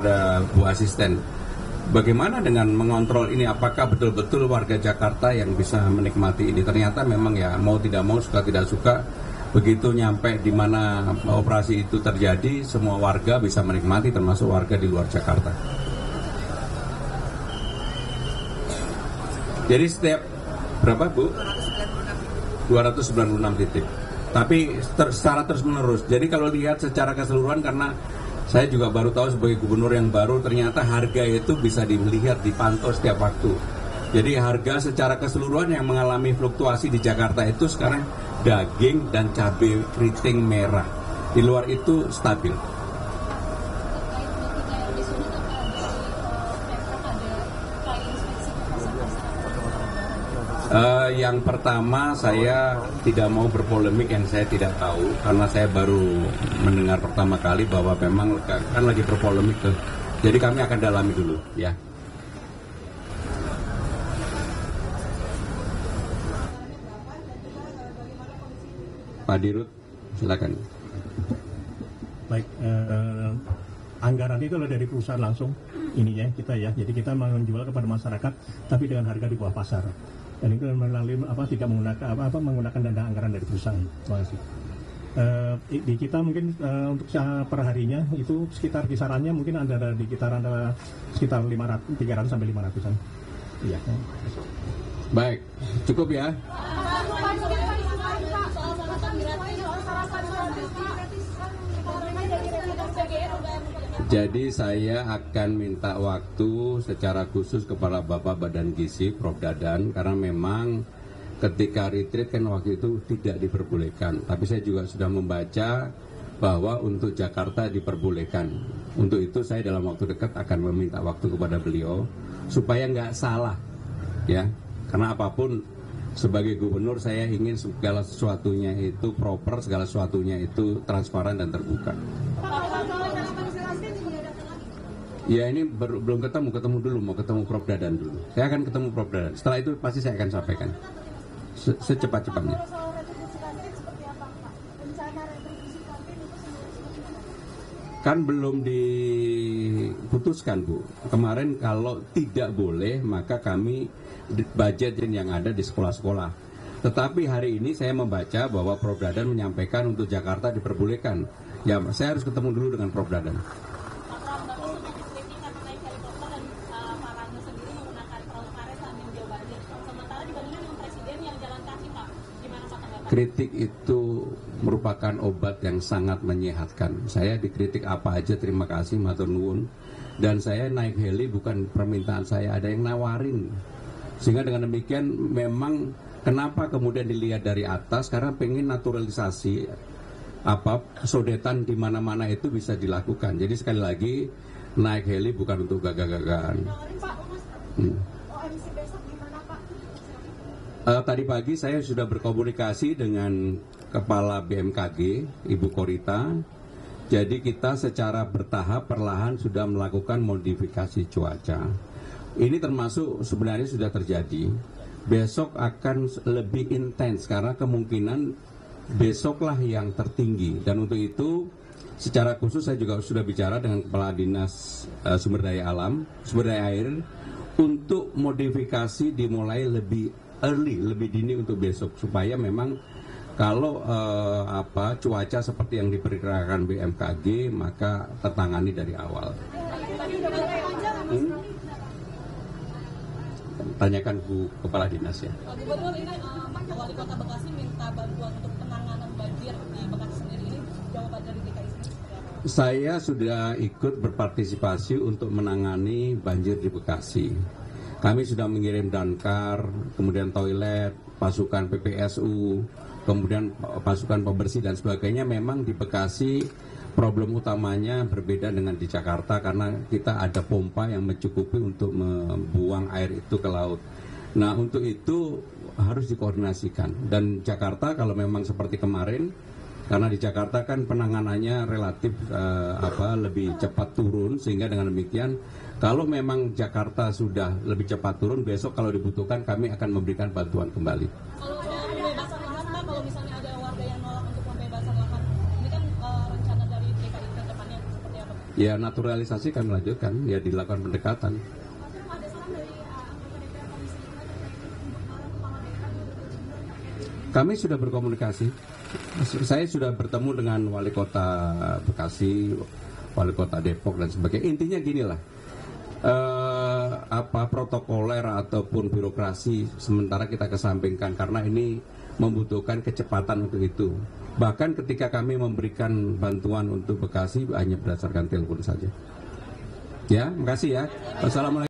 Ada Bu Asisten. Bagaimana dengan mengontrol ini? Apakah betul-betul warga Jakarta yang bisa menikmati ini? Ternyata memang ya mau tidak mau, suka tidak suka, begitu nyampe di mana operasi itu terjadi, semua warga bisa menikmati, termasuk warga di luar Jakarta. Jadi setiap berapa Bu? 296 titik. Tapi secara terus-menerus. Jadi kalau lihat secara keseluruhan, karena saya juga baru tahu sebagai gubernur yang baru, ternyata harga itu bisa dilihat, dipantau setiap waktu. Jadi harga secara keseluruhan yang mengalami fluktuasi di Jakarta itu sekarang daging dan cabai keriting merah. Di luar itu stabil. Yang pertama, saya tidak mau berpolemik yang saya tidak tahu, karena saya baru mendengar pertama kali bahwa memang kan lagi berpolemik tuh. Jadi kami akan dalami dulu ya. Pak Dirut, silakan. Baik, anggaran itu dari perusahaan langsung ininya kita ya. Jadi kita menjual kepada masyarakat, tapi dengan harga di bawah pasar. Dan itu melalui tidak menggunakan dana anggaran dari perusahaan. Terima kasih. Di kita mungkin untuk perharinya itu sekitar kisarannya mungkin ada di kisaran sekitar 300 sampai 500-an. Iya. Baik, cukup ya. Jadi saya akan minta waktu secara khusus kepada Bapak Badan Gizi, Prof. Dadan, karena memang ketika retreat kan waktu itu tidak diperbolehkan. Tapi saya juga sudah membaca bahwa untuk Jakarta diperbolehkan. Untuk itu saya dalam waktu dekat akan meminta waktu kepada beliau supaya nggak salah, ya. Karena apapun sebagai gubernur saya ingin segala sesuatunya itu proper, segala sesuatunya itu transparan dan terbuka. Ya ini belum ketemu dulu, mau ketemu Prof. Dadan dulu. Saya akan ketemu Prof. Dadan. Setelah itu pasti saya akan sampaikan secepat-cepatnya. Kan belum diputuskan Bu. Kemarin kalau tidak boleh maka kami budget yang ada di sekolah-sekolah. Tetapi hari ini saya membaca bahwa Prof. Dadan menyampaikan untuk Jakarta diperbolehkan. Ya saya harus ketemu dulu dengan Prof. Dadan. Kritik itu merupakan obat yang sangat menyehatkan. Saya dikritik apa aja terima kasih, matur nuwun. Dan saya naik heli bukan permintaan saya, ada yang nawarin. Sehingga dengan demikian memang kenapa kemudian dilihat dari atas, karena pengen naturalisasi sodetan di mana-mana itu bisa dilakukan. Jadi sekali lagi naik heli bukan untuk gagah-gagahan. Tadi pagi saya sudah berkomunikasi dengan Kepala BMKG, Ibu Korita. Jadi kita secara bertahap perlahan sudah melakukan modifikasi cuaca. Ini termasuk sebenarnya sudah terjadi. Besok akan lebih intens karena kemungkinan besoklah yang tertinggi. Dan untuk itu secara khusus saya juga sudah bicara dengan Kepala Dinas Sumber Daya Air untuk modifikasi dimulai lebih early, lebih dini untuk besok supaya memang kalau cuaca seperti yang diperkirakan BMKG maka tertangani dari awal. Tanyakan Bu Kepala Dinas ya. Gubernur, ini Wali Kota Bekasi minta bantuan untuk penanganan banjir di Bekasi sendiri, ini jawaban dari DKI sendiri. Saya sudah ikut berpartisipasi untuk menangani banjir di Bekasi. Kami sudah mengirim damkar, kemudian toilet, pasukan PPSU, kemudian pasukan pembersih dan sebagainya. Memang di Bekasi problem utamanya berbeda dengan di Jakarta karena kita ada pompa yang mencukupi untuk membuang air itu ke laut. Nah untuk itu harus dikoordinasikan. Dan Jakarta kalau memang seperti kemarin, karena di Jakarta kan penanganannya relatif lebih cepat turun, sehingga dengan demikian kalau memang Jakarta sudah lebih cepat turun, besok kalau dibutuhkan kami akan memberikan bantuan kembali. Kalau pembebasan lahan Pak, kalau misalnya ada warga yang nolak untuk pembebasan lahan, ini kan rencana dari DKI ke depannya seperti apa? ya naturalisasi kami lanjutkan, ya dilakukan pendekatan. Kami sudah berkomunikasi. Saya sudah bertemu dengan wali kota Bekasi, wali kota Depok dan sebagainya. Intinya ginilah, protokoler ataupun birokrasi sementara kita kesampingkan karena ini membutuhkan kecepatan untuk itu. Bahkan ketika kami memberikan bantuan untuk Bekasi hanya berdasarkan telepon saja. Ya, makasih ya. Wassalamualaikum.